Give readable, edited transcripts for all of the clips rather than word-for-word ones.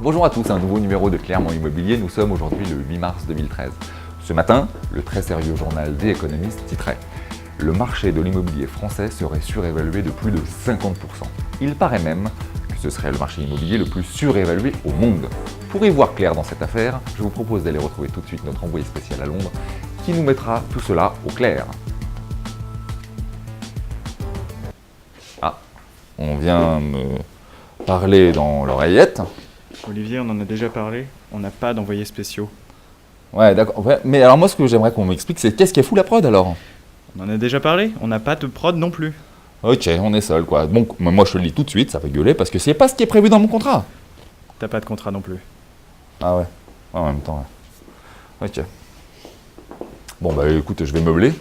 Bonjour à tous, un nouveau numéro de Clairement Immobilier. Nous sommes aujourd'hui le 8 mars 2013. Ce matin, le très sérieux journal The Economist titrait « Le marché de l'immobilier français serait surévalué de plus de 50%. Il paraît même que ce serait le marché immobilier le plus surévalué au monde. » Pour y voir clair dans cette affaire, je vous propose d'aller retrouver tout de suite notre envoyé spécial à Londres qui nous mettra tout cela au clair. Ah, on vient me parler dans l'oreillette. Olivier, on en a déjà parlé, on n'a pas d'envoyés spéciaux. Ouais, d'accord. Ouais, mais alors moi, ce que j'aimerais qu'on m'explique, c'est qu'est-ce qui est fou la prod alors? On en a déjà parlé, on n'a pas de prod non plus. Ok, on est seul quoi. Bon, moi je te le dis tout de suite, ça fait gueuler parce que c'est pas ce qui est prévu dans mon contrat. T'as pas de contrat non plus. Ah ouais, en même temps, ouais. Ok. Bon bah écoute, je vais meubler.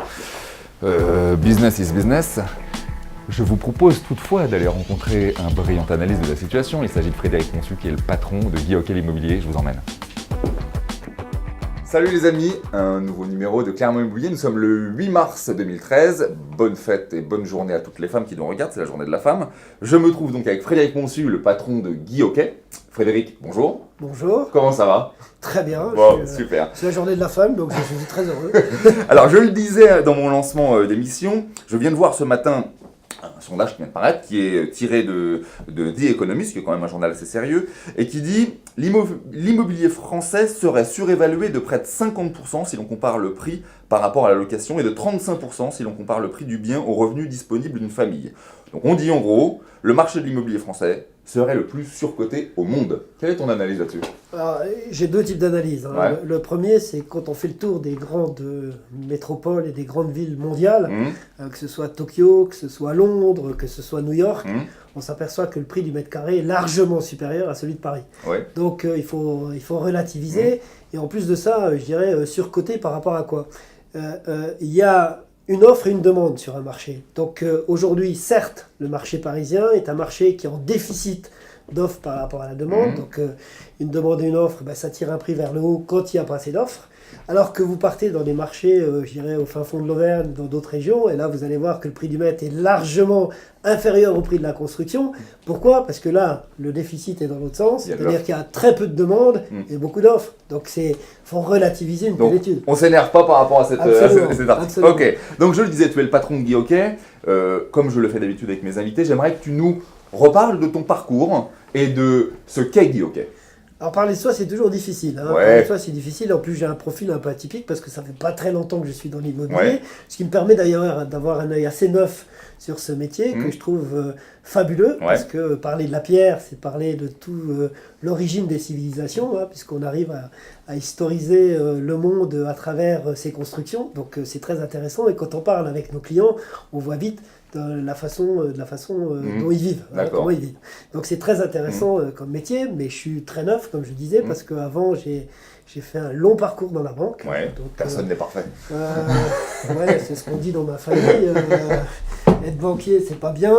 Business is business. Je vous propose toutefois d'aller rencontrer un brillant analyste de la situation. Il s'agit de Frédéric Monsu qui est le patron de Guy Hockey l'Immobilier. Je vous emmène. Salut les amis, un nouveau numéro de Clairement Immobilier. Nous sommes le 8 mars 2013. Bonne fête et bonne journée à toutes les femmes qui nous regardent, c'est la journée de la femme. Je me trouve donc avec Frédéric Monsu, le patron de Guy Hockey. Frédéric, bonjour. Bonjour. Comment ça va? Très bien. Bon, super. C'est la journée de la femme, donc je suis très heureux. Alors je le disais dans mon lancement d'émission, je viens de voir ce matin un sondage qui vient de paraître, qui est tiré de The Economist, qui est quand même un journal assez sérieux, et qui dit « L'immobilier français serait surévalué de près de 50% si l'on compare le prix par rapport à la location et de 35% si l'on compare le prix du bien aux revenus disponibles d'une famille. » Donc on dit en gros, le marché de l'immobilier français serait le plus surcoté au monde. Quelle est ton analyse là-dessus? Alors, j'ai deux types d'analyses. Hein. Ouais. Le premier, c'est quand on fait le tour des grandes métropoles et des grandes villes mondiales, que ce soit Tokyo, que ce soit Londres, que ce soit New York, on s'aperçoit que le prix du mètre carré est largement supérieur à celui de Paris. Ouais. Donc il faut relativiser. Et en plus de ça, je dirais surcoté par rapport à quoi? Il y a une offre et une demande sur un marché. Donc aujourd'hui, certes, le marché parisien est un marché qui est en déficit d'offres par rapport à la demande. Donc une demande et une offre, ça tire un prix vers le haut quand il n'y a pas assez d'offres. Alors que vous partez dans des marchés, je dirais au fin fond de l'Auvergne, dans d'autres régions, et là vous allez voir que le prix du mètre est largement inférieur au prix de la construction. Pourquoi? Parce que là, le déficit est dans l'autre sens, c'est-à-dire qu'il y a très peu de demandes et beaucoup d'offres. Donc il faut relativiser une telle étude. On s'énerve pas par rapport à cet article. Absolument. Ok, donc je le disais, tu es le patron de Guy Hockey. Comme je le fais d'habitude avec mes invités, j'aimerais que tu nous reparles de ton parcours et de ce qu'est Guy Hockey. Alors parler de soi c'est toujours difficile, hein. Ouais. Parler de soi c'est difficile, en plus j'ai un profil un peu atypique parce que ça fait pas très longtemps que je suis dans l'immobilier, Ouais. ce qui me permet d'ailleurs d'avoir un œil assez neuf sur ce métier que je trouve fabuleux, parce que parler de la pierre c'est parler de tout l'origine des civilisations, hein, puisqu'on arrive à historiser le monde à travers ses constructions, donc c'est très intéressant et quand on parle avec nos clients on voit vite de la façon dont ils vivent, comment ils vivent. Donc c'est très intéressant comme métier, mais je suis très neuf, comme je disais, parce qu'avant j'ai fait un long parcours dans la banque. Ouais, donc, personne n'est parfait. Ouais, c'est ce qu'on dit dans ma famille. Être banquier, c'est pas bien.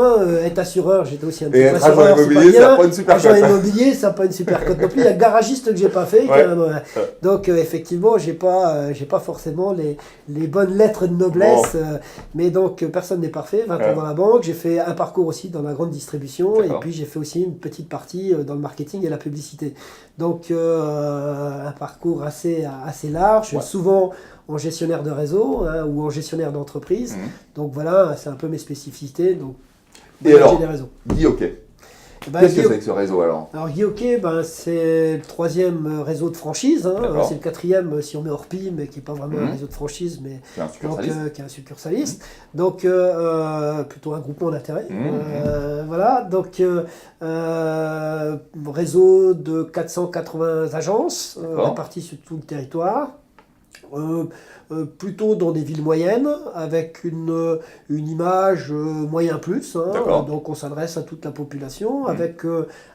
Être assureur, j'étais aussi un petit peu assureur, agent immobilier, ça n'a pas une super cote. Agent immobilier, ça n'a pas une super cote non plus. Il y a garagiste que j'ai pas fait. Ouais. Quand même. Donc effectivement, j'ai pas forcément les bonnes lettres de noblesse. Mais donc personne n'est parfait. 20 ans dans la banque. J'ai fait un parcours aussi dans la grande distribution. Et puis j'ai fait aussi une petite partie dans le marketing et la publicité. Donc un parcours assez large. Souvent en gestionnaire de réseau ou en gestionnaire d'entreprise. Donc voilà, c'est un peu mes spécificités. Donc, et alors, des réseaux. Guy Hockey, qu'est-ce que c'est que ce réseau alors? Alors Guy Hockey, c'est le 3e réseau de franchise. C'est le 4e si on met Orpi, mais qui n'est pas vraiment un réseau de franchise, mais qui est un succursaliste. Donc plutôt un groupement d'intérêt. Voilà, donc réseau de 480 agences réparties sur tout le territoire. Plutôt dans des villes moyennes, avec une image moyen plus, donc on s'adresse à toute la population, avec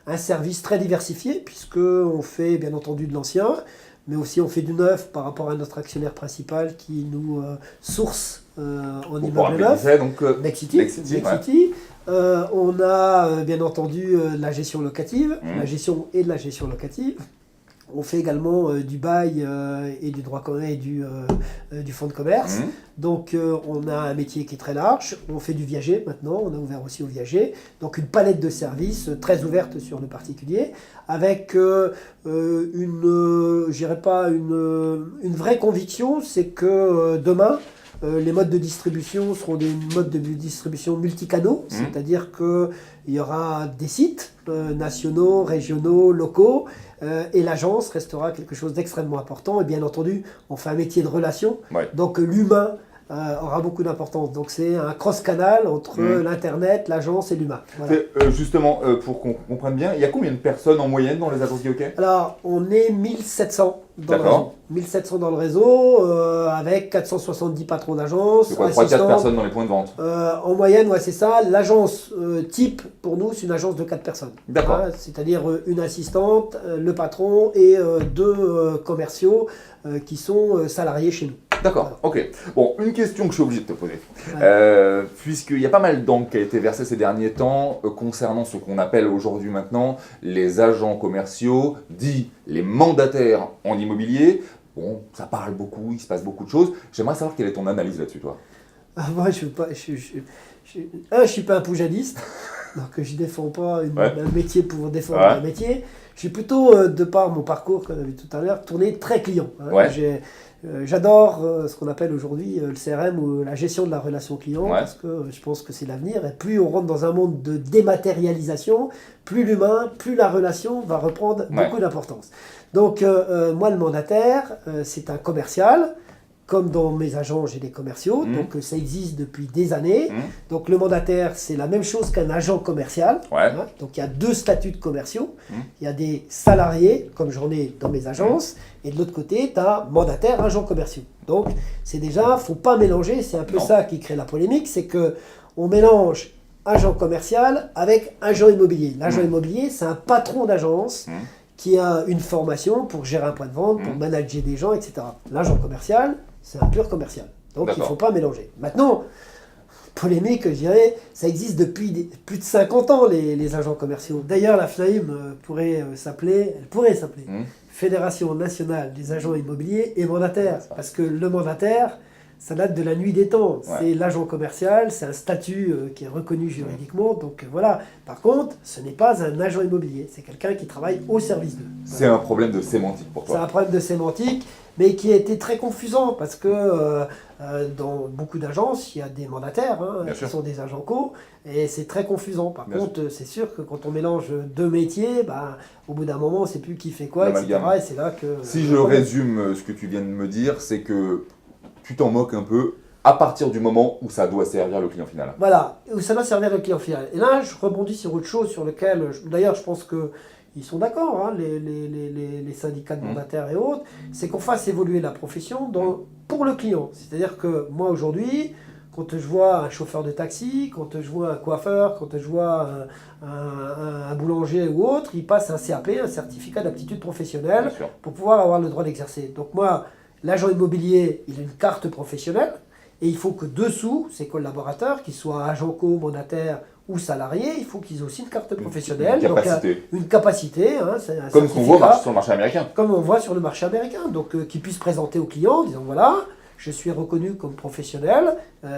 un service très diversifié, puisqu'on fait bien entendu de l'ancien, mais aussi on fait du neuf par rapport à notre actionnaire principal qui nous source en immeuble neuf, Nexity. On a bien entendu la gestion locative, la gestion et de la gestion locative. On fait également du bail et du droit commun et du fonds de commerce. Donc on a un métier qui est très large. On fait du viager maintenant, on a ouvert aussi au viager. Donc une palette de services très ouverte sur le particulier, avec une vraie conviction, c'est que demain, les modes de distribution seront des modes de distribution multicanaux, c'est-à-dire qu'il y aura des sites nationaux, régionaux, locaux, et l'agence restera quelque chose d'extrêmement important. Et bien entendu, on fait un métier de relation, donc l'humain aura beaucoup d'importance. Donc c'est un cross-canal entre l'Internet, l'agence et l'humain. Voilà. Justement, pour qu'on comprenne bien, il y a combien de personnes en moyenne dans les agences Guy-Hockey? Alors, on est 1700 dans le réseau. 1700 dans le réseau, avec 470 patrons d'agence. C'est quoi, 3-4 personnes dans les points de vente? En moyenne, ouais, c'est ça. L'agence type, pour nous, c'est une agence de 4 personnes. D'accord. C'est-à-dire une assistante, le patron et 2 commerciaux qui sont salariés chez nous. D'accord, ok. Bon, une question que je suis obligé de te poser. Puisqu'il y a pas mal d'encre qui a été versée ces derniers temps concernant ce qu'on appelle aujourd'hui maintenant les agents commerciaux, dits les mandataires en immobilier. Bon, ça parle beaucoup, il se passe beaucoup de choses. J'aimerais savoir quelle est ton analyse là-dessus, toi. Moi, je suis pas un poujadiste, donc je défends pas un métier pour défendre un métier. Je suis plutôt, de par mon parcours, comme on a vu tout à l'heure, tourné très client. J'adore ce qu'on appelle aujourd'hui le CRM ou la gestion de la relation client, parce que je pense que c'est l'avenir. Et plus on rentre dans un monde de dématérialisation, plus l'humain, plus la relation va reprendre beaucoup d'importance. Donc moi, le mandataire, c'est un commercial. Comme dans mes agents, j'ai des commerciaux, donc ça existe depuis des années. Donc le mandataire, c'est la même chose qu'un agent commercial. Donc il y a 2 statuts de commerciaux. Il y a des salariés, comme j'en ai dans mes agences, et de l'autre côté, tu as mandataire, agent commerciaux. Donc c'est déjà, faut pas mélanger, c'est un peu ça qui crée la polémique, c'est que on mélange agent commercial avec agent immobilier. L'agent immobilier, c'est un patron d'agence qui a une formation pour gérer un point de vente, pour manager des gens, etc. L'agent commercial, c'est un pur commercial. Donc il ne faut pas mélanger. Maintenant, polémique, je dirais, ça existe depuis plus de 50 ans, les agents commerciaux. D'ailleurs, la FNAIM pourrait s'appeler Fédération nationale des agents immobiliers et mandataires. Parce que le mandataire, ça date de la nuit des temps. C'est l'agent commercial, c'est un statut qui est reconnu juridiquement. Donc voilà. Par contre, ce n'est pas un agent immobilier. C'est quelqu'un qui travaille au service d'eux. C'est un problème de sémantique pour toi. C'est un problème de sémantique, mais qui a été très confusant parce que dans beaucoup d'agences, il y a des mandataires qui sont des agents co, et c'est très confusant. Par contre, c'est sûr que quand on mélange 2 métiers, au bout d'un moment, on ne sait plus qui fait quoi, etc. Et c'est là que... Si je résume ce que tu viens de me dire, c'est que tu t'en moques un peu à partir du moment où ça doit servir le client final. Voilà, où ça doit servir le client final. Et là, je rebondis sur autre chose sur lequel, d'ailleurs, je pense qu'ils sont d'accord, les syndicats de mandataires et autres, c'est qu'on fasse évoluer la profession pour le client. C'est-à-dire que moi, aujourd'hui, quand je vois un chauffeur de taxi, quand je vois un coiffeur, quand je vois un boulanger ou autre, il passe un CAP, un certificat d'aptitude professionnelle, pour pouvoir avoir le droit d'exercer. Donc moi, l'agent immobilier, il a une carte professionnelle, et il faut que dessous, ses collaborateurs, qu'ils soient agents co, mandataires ou salariés, il faut qu'ils aient aussi une carte professionnelle. Une capacité. Comme ce qu'on voit sur le marché américain. Comme on voit sur le marché américain. Donc qu'ils puissent présenter aux clients en disant voilà, je suis reconnu comme professionnel,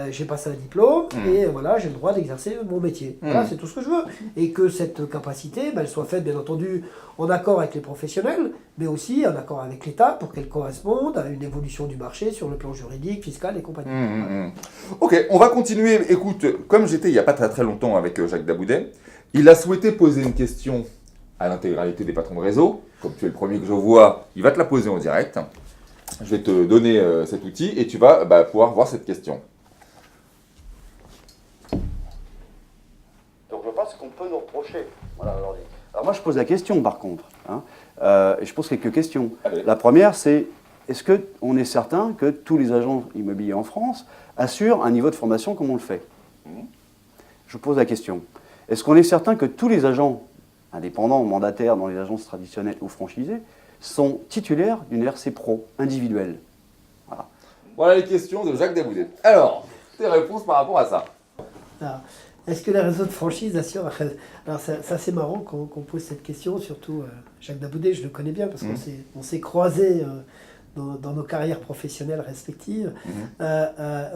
j'ai passé un diplôme, et voilà, j'ai le droit d'exercer mon métier. Voilà, c'est tout ce que je veux. Et que cette capacité, elle soit faite, bien entendu, en accord avec les professionnels, mais aussi en accord avec l'État pour qu'elle corresponde à une évolution du marché sur le plan juridique, fiscal et compagnie. Ok, on va continuer. Écoute, comme j'étais il n'y a pas très très longtemps avec Jacques Daboudet, il a souhaité poser une question à l'intégralité des patrons de réseau. Comme tu es le premier que je vois, il va te la poser en direct. Je vais te donner cet outil et tu vas pouvoir voir cette question. Donc je pense qu'on peut nous reprocher. Voilà, aujourd'hui. Alors moi je pose la question par contre. Et je pose quelques questions. Allez. La première c'est, est-ce qu'on est certain que tous les agents immobiliers en France assurent un niveau de formation comme on le fait? Je pose la question. Est-ce qu'on est certain que tous les agents indépendants ou mandataires dans les agences traditionnelles ou franchisées sont titulaires d'une RC Pro individuelle? Voilà les questions de Jacques Daboudet. Alors, tes réponses par rapport à ça? Est-ce que les réseaux de franchise assurent... Alors c'est assez marrant qu'on pose cette question, surtout Jacques Daboudé, je le connais bien parce qu'on s'est croisés dans nos carrières professionnelles respectives.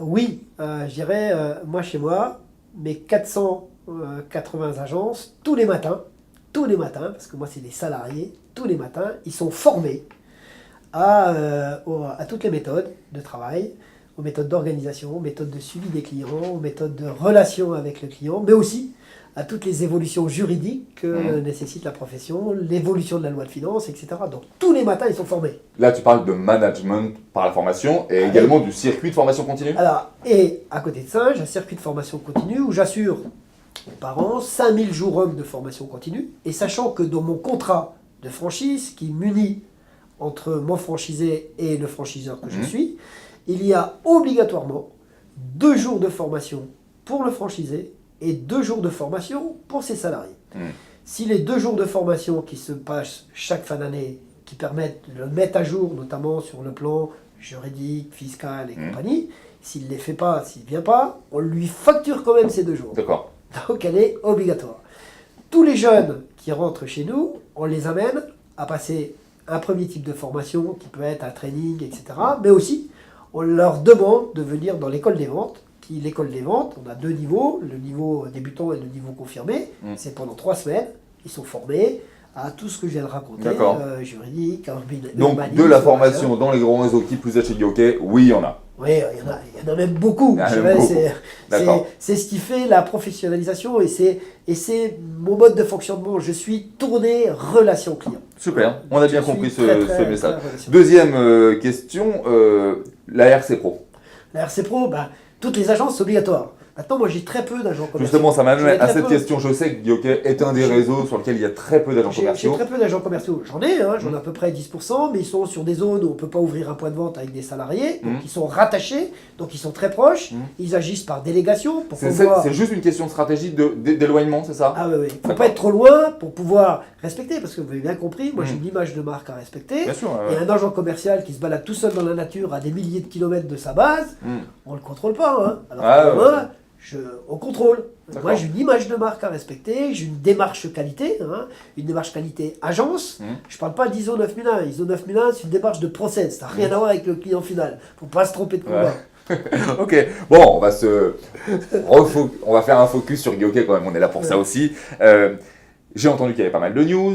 Oui, je dirais, moi chez moi, mes 480 agences, tous les matins, parce que moi c'est des salariés, tous les matins, ils sont formés à toutes les méthodes de travail, aux méthodes d'organisation, aux méthodes de suivi des clients, aux méthodes de relation avec le client, mais aussi à toutes les évolutions juridiques que nécessite la profession, l'évolution de la loi de finances, etc. Donc tous les matins, ils sont formés. Là, tu parles de management par la formation et également du circuit de formation continue. Alors, et à côté de ça, j'ai un circuit de formation continue où j'assure par an 5000 jours hommes de formation continue, et sachant que dans mon contrat de franchise qui m'unit entre mon franchisé et le franchiseur que je suis, il y a obligatoirement 2 jours de formation pour le franchisé et 2 jours de formation pour ses salariés. Si les 2 jours de formation qui se passent chaque fin d'année, qui permettent de le mettre à jour, notamment sur le plan juridique, fiscal et compagnie, s'il ne les fait pas, s'il ne vient pas, on lui facture quand même ces 2 jours. D'accord. Donc elle est obligatoire. Tous les jeunes qui rentrent chez nous, on les amène à passer un premier type de formation qui peut être un training, etc. Mais aussi, on leur demande de venir dans l'école des ventes. L'école des ventes, on a 2 niveaux, le niveau débutant et le niveau confirmé. C'est pendant 3 semaines. Ils sont formés à tout ce que je viens de raconter, juridique, urbanisme. Donc de la formation dans les grands réseaux qui plus est chez Guy-Hockey, oui, il y en a. Oui, il y en a même beaucoup. C'est ce qui fait la professionnalisation et c'est mon mode de fonctionnement. Je suis tourné relation client. Super, on a bien compris ce message. Deuxième question, la RC Pro. La RC Pro, toutes les agences, c'est obligatoire. Maintenant, moi, j'ai très peu d'agents commerciaux. Justement, ça m'amène à cette question. Je sais que Guy-Hockey est un des réseaux sur lequel il y a très peu d'agents commerciaux. J'ai très peu d'agents commerciaux. J'en ai à peu près 10%, mais ils sont sur des zones où on ne peut pas ouvrir un point de vente avec des salariés. Donc, ils sont rattachés, donc ils sont très proches. Ils agissent par délégation. C'est juste une question de stratégie d'éloignement, c'est ça? Ah oui. Il ne faut pas être trop loin pour pouvoir respecter, parce que vous avez bien compris, moi j'ai une image de marque à respecter. Bien sûr, et un agent commercial qui se balade tout seul dans la nature à des milliers de kilomètres de sa base, on ne le contrôle pas. Alors on contrôle. Moi j'ai une image de marque à respecter, j'ai une démarche qualité, une démarche qualité agence. Je ne parle pas d'ISO 9001. ISO 9001 c'est une démarche de process, ça n'a rien à voir avec le client final. Il ne faut pas se tromper de combat. Ok, bon, on va faire un focus sur Guy-Hockey quand même, on est là pour ça aussi. J'ai entendu qu'il y avait pas mal de news,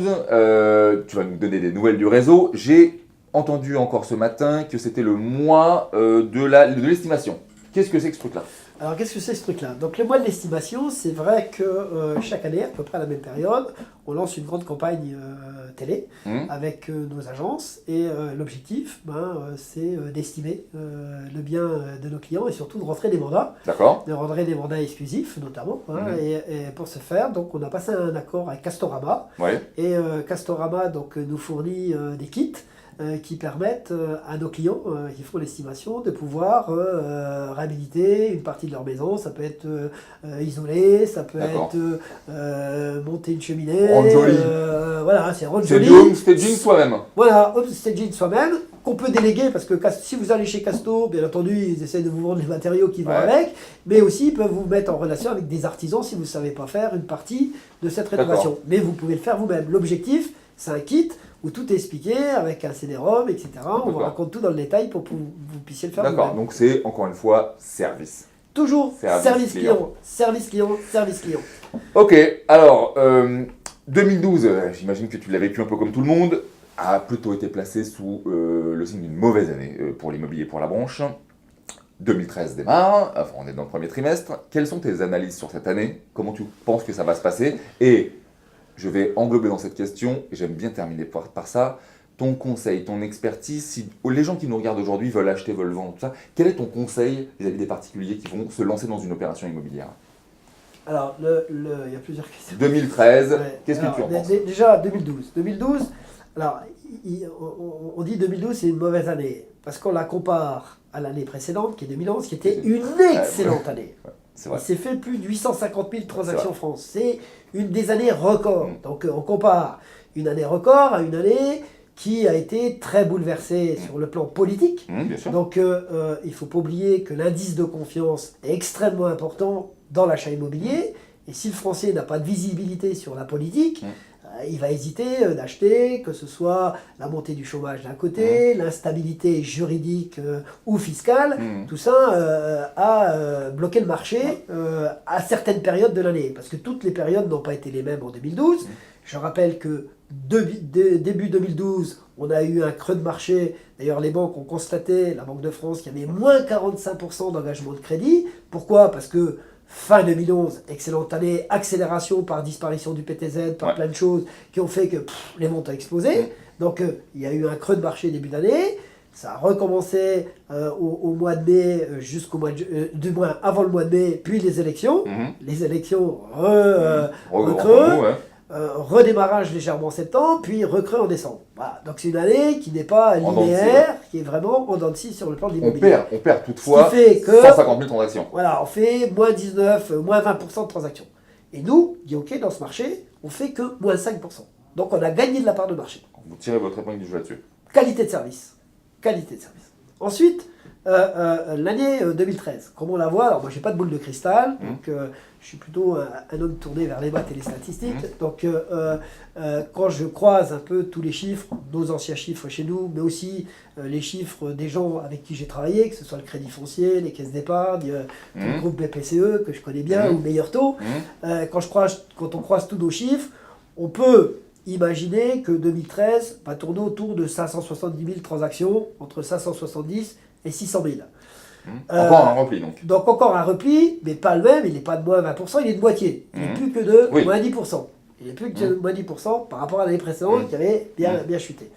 tu vas nous donner des nouvelles du réseau. J'ai entendu encore ce matin que c'était le mois de l'estimation. Qu'est-ce que c'est que ce truc-là? Alors, qu'est-ce que c'est ce truc-là? Donc, le mois de l'estimation, c'est vrai que chaque année, à peu près à la même période, on lance une grande campagne télé avec nos agences. Et l'objectif, c'est d'estimer le bien de nos clients et surtout de rentrer des mandats. D'accord. De rentrer des mandats exclusifs, notamment. Et pour ce faire, donc, on a passé un accord avec Castorama. Et Castorama donc, nous fournit des kits qui permettent à nos clients qui font l'estimation de pouvoir réhabiliter une partie de leur maison. Ça peut être isolé, ça peut être monter une cheminée. Rendre joli. Voilà, c'est rendre c'est joli. du homestaging soi-même. Voilà, homestaging soi-même, qu'on peut déléguer parce que si vous allez chez Casto, bien entendu, ils essaient de vous vendre les matériaux qui vont avec, mais aussi ils peuvent vous mettre en relation avec des artisans si vous ne savez pas faire une partie de cette rénovation. Mais vous pouvez le faire vous-même. L'objectif, c'est un kit où tout est expliqué avec un CD-ROM, etc. On vous raconte tout dans le détail pour que vous puissiez le faire vous-même. D'accord, donc c'est encore une fois service. Toujours service client. Service client, service client. Ok, alors 2012, j'imagine que tu l'as vécu un peu comme tout le monde, a plutôt été placé sous le signe d'une mauvaise année pour l'immobilier, pour la branche. 2013 démarre, enfin on est dans le premier trimestre. Quelles sont tes analyses sur cette année? Comment tu penses que ça va se passer? Et je vais englober dans cette question, et j'aime bien terminer par ça, ton conseil, ton expertise, si les gens qui nous regardent aujourd'hui veulent acheter, veulent vendre, tout ça, quel est ton conseil vis-à-vis des particuliers qui vont se lancer dans une opération immobilière? Alors, il y a plusieurs questions. 2013, qu'est-ce que tu en penses? Déjà, 2012. 2012, alors, on dit 2012 c'est une mauvaise année, parce qu'on la compare à l'année précédente, qui est 2011, qui était une excellente année. Il s'est fait plus de 850 000 transactions en France. C'est une des années records. Donc on compare une année record à une année qui a été très bouleversée sur le plan politique. Bien sûr. Donc il ne faut pas oublier que l'indice de confiance est extrêmement important dans l'achat immobilier Et si le Français n'a pas de visibilité sur la politique, il va hésiter d'acheter, que ce soit la montée du chômage d'un côté, l'instabilité juridique ou fiscale, tout ça a bloqué le marché à certaines périodes de l'année. Parce que toutes les périodes n'ont pas été les mêmes en 2012. Je rappelle que début 2012, on a eu un creux de marché. D'ailleurs, les banques ont constaté, la Banque de France, qu'il y avait moins 45% d'engagement de crédit. Pourquoi? Parce que fin 2011, excellente année, accélération par disparition du PTZ, par plein de choses qui ont fait que les ventes ont explosé. Donc il y a eu un creux de marché début d'année. Ça a recommencé au mois de mai jusqu'au mois du moins avant le mois de mai, puis les élections. Les élections recreux. Redémarrage légèrement en septembre, puis recreux en décembre. Voilà. Donc c'est une année qui n'est pas linéaire, qui est vraiment en dents de scie sur le plan de l'immobilier. On perd toutefois ce qui fait que, 150 000 transactions. Voilà, on fait moins 19, moins 20% de transactions. Et nous, Guy dans ce marché, on fait que moins 5%. Donc on a gagné de la part de marché. Vous tirez votre épingle du jeu là-dessus. Qualité de service. Qualité de service. Ensuite, l'année 2013, comment on la voit? Alors moi j'ai pas de boule de cristal, donc je suis plutôt un homme tourné vers les maths et les statistiques. Donc quand je croise un peu tous les chiffres, nos anciens chiffres chez nous, mais aussi les chiffres des gens avec qui j'ai travaillé, que ce soit le Crédit Foncier, les caisses d'épargne, le groupe BPCE que je connais bien, ou Meilleur Taux, quand on croise tous nos chiffres, on peut imaginer que 2013 va tourner autour de 570 000 transactions, entre 570 et 600 000. Encore un repli donc. Donc encore un repli, mais pas le même, il n'est pas de moins 20%, il est de moitié. Il n'est plus que de moins 10%. Il n'est plus que de moins 10% par rapport à l'année précédente qui avait bien chuté.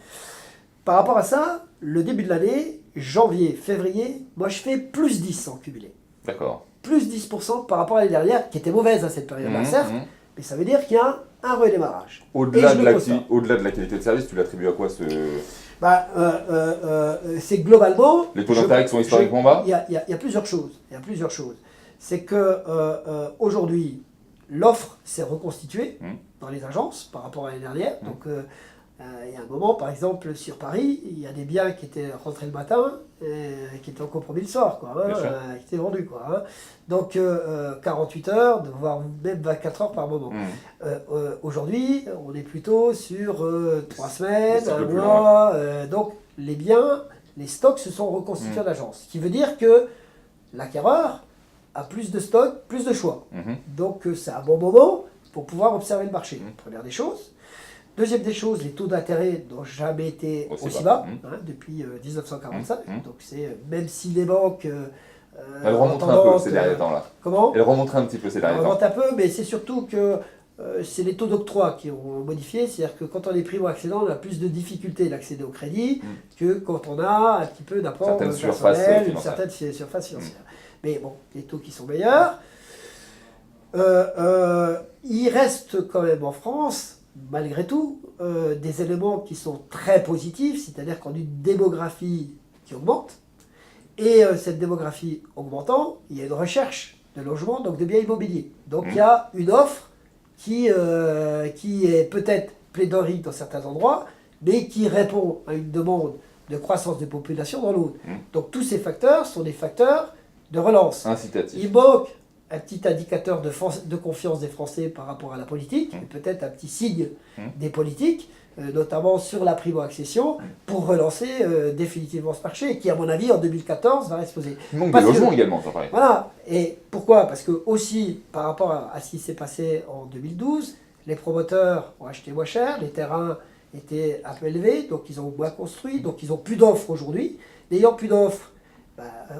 Par rapport à ça, le début de l'année, janvier, février, moi je fais plus 10 en cumulé. D'accord. Plus 10% par rapport à l'année dernière, qui était mauvaise à cette période-là, certes, mais ça veut dire qu'il y a un redémarrage. Au-delà de la qualité de service, tu l'attribues à quoi ce... C'est globalement... Les taux d'intérêt qui sont historiquement bas. Il y a plusieurs choses. C'est que aujourd'hui, l'offre s'est reconstituée dans les agences par rapport à l'année dernière. Donc, il y a un moment, par exemple, sur Paris, il y a des biens qui étaient rentrés le matin et qui étaient en compromis le soir, qui étaient vendus. Donc, 48 heures, voire même 24 heures par moment. Aujourd'hui, on est plutôt sur 3 semaines, un mois. Donc, les biens, les stocks se sont reconstitués en agence. Ce qui veut dire que l'acquéreur a plus de stocks, plus de choix. Donc, c'est un bon moment pour pouvoir observer le marché. Première des choses. Deuxième des choses, les taux d'intérêt n'ont jamais été aussi bas depuis 1945. Donc même si les banques... elles remontent un peu ces derniers temps-là. Comment? Elles remontent un petit peu ces derniers temps. Elles remontent un peu, mais c'est surtout que c'est les taux d'octroi qui ont modifié. C'est-à-dire que quand on est primo-accédant, on a plus de difficultés d'accéder au crédit que quand on a un petit peu d'apport personnel, une certaine surface financière. Mais bon, les taux qui sont meilleurs. Il reste quand même en France... malgré tout, des éléments qui sont très positifs, c'est-à-dire qu'on a une démographie qui augmente, et cette démographie augmentant, il y a une recherche de logements, donc de biens immobiliers. Donc il y a une offre qui est peut-être pléthorique dans certains endroits, mais qui répond à une demande de croissance de population dans l'autre. Donc tous ces facteurs sont des facteurs de relance. Incitatifs. Il manque un petit indicateur de confiance des Français par rapport à la politique, et peut-être un petit signe des politiques, notamment sur la primo-accession, pour relancer définitivement ce marché, qui à mon avis en 2014 va exploser. Il manque des logements également, ça paraît. Voilà, et pourquoi? Parce que aussi, par rapport à ce qui s'est passé en 2012, les promoteurs ont acheté moins cher, les terrains étaient un peu élevés, donc ils ont moins construit, donc ils n'ont plus d'offres aujourd'hui. N'ayant plus d'offres,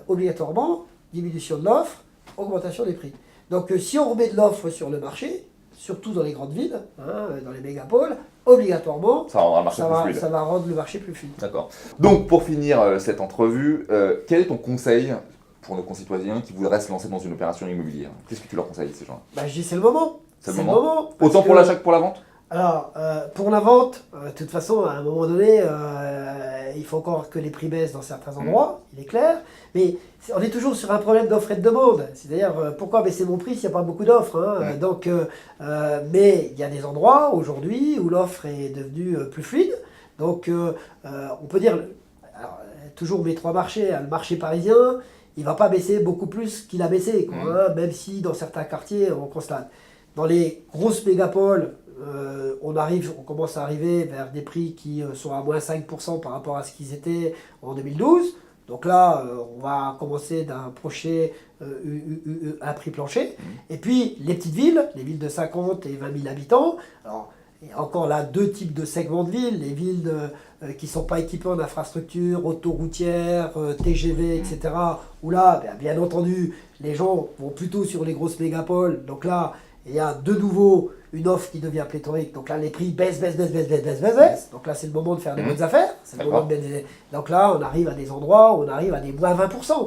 obligatoirement, diminution de l'offre, augmentation des prix. Donc si on remet de l'offre sur le marché, surtout dans les grandes villes, dans les mégapoles, obligatoirement, ça va rendre le marché plus fluide. D'accord. Donc pour finir cette entrevue, quel est ton conseil pour nos concitoyens qui voudraient se lancer dans une opération immobilière? Qu'est-ce que tu leur conseilles, ces gens-là? Je dis c'est le moment. C'est le moment. Autant pour l'achat que pour la vente? Alors, pour la vente, de toute façon, à un moment donné, il faut encore que les prix baissent dans certains endroits, il est clair. Mais on est toujours sur un problème d'offre et de demande. C'est-à-dire, pourquoi baisser mon prix s'il n'y a pas beaucoup d'offres, mais il y a des endroits aujourd'hui où l'offre est devenue plus fluide. Donc, on peut dire, alors, toujours mes trois marchés, le marché parisien, il ne va pas baisser beaucoup plus qu'il a baissé, même si dans certains quartiers, on constate. Dans les grosses mégapoles, on commence à arriver vers des prix qui sont à moins 5% par rapport à ce qu'ils étaient en 2012. Donc là, on va commencer d'approcher un prix plancher. Et puis, les petites villes, les villes de 50 et 20 000 habitants. Alors, il y a encore là deux types de segments de villes. Les villes qui ne sont pas équipées en infrastructures autoroutières, TGV, etc. Où là, bien entendu, les gens vont plutôt sur les grosses mégapoles. Donc là, il y a de nouveau une offre qui devient pléthorique. Donc là, les prix baissent. Donc là, c'est le moment de faire des bonnes affaires. C'est le moment de... Donc là, on arrive à des endroits où on arrive à des moins 20%.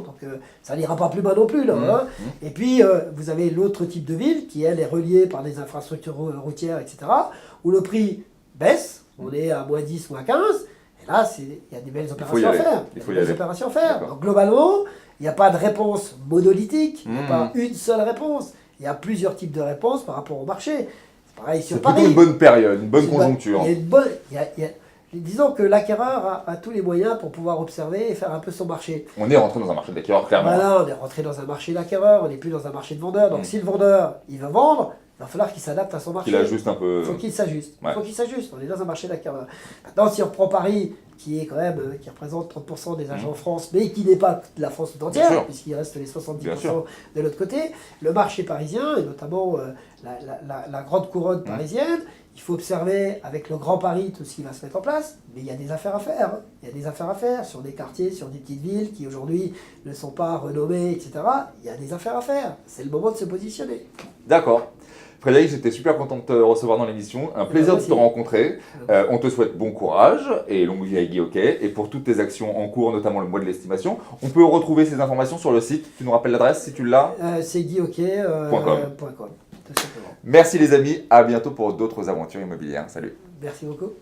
Donc ça n'ira pas plus bas non plus. Là, hein. Et puis, vous avez l'autre type de ville qui, elle, est reliée par des infrastructures routières, etc. Où le prix baisse. On est à moins 10, moins 15. Et là, il y a des belles opérations à faire. Donc globalement, il n'y a pas de réponse monolithique. Il n'y a pas une seule réponse. Il y a plusieurs types de réponses par rapport au marché. C'est pareil sur Paris. C'est plutôt une bonne période, une bonne conjoncture. Disons que l'acquéreur a tous les moyens pour pouvoir observer et faire un peu son marché. On est rentré dans un marché d'acquéreur, clairement. Voilà, on est rentré dans un marché d'acquéreur, on n'est plus dans un marché de vendeur. Donc si le vendeur, il veut vendre, il va falloir qu'il s'adapte à son marché. Qu'il ajuste un peu. Il faut qu'il s'ajuste. On est dans un marché d'acquéreur. Maintenant, si on reprend Paris, qui est quand même, qui représente 30% des agents en France, mais qui n'est pas la France tout entière, puisqu'il reste les 70% de l'autre côté, le marché parisien, et notamment la grande couronne parisienne, il faut observer avec le Grand Paris tout ce qui va se mettre en place, mais il y a des affaires à faire. Il y a des affaires à faire sur des quartiers, sur des petites villes qui aujourd'hui ne sont pas renommées, etc. Il y a des affaires à faire. C'est le moment de se positionner. D'accord. Frédéric, j'étais super content de te recevoir dans l'émission. Un plaisir de te rencontrer. On te souhaite bon courage et longue vie à Guy Hockey. Et pour toutes tes actions en cours, notamment le mois de l'estimation, on peut retrouver ces informations sur le site. Tu nous rappelles l'adresse si tu l'as? C'est guyhockey.com. Merci les amis. À bientôt pour d'autres aventures immobilières. Salut. Merci beaucoup.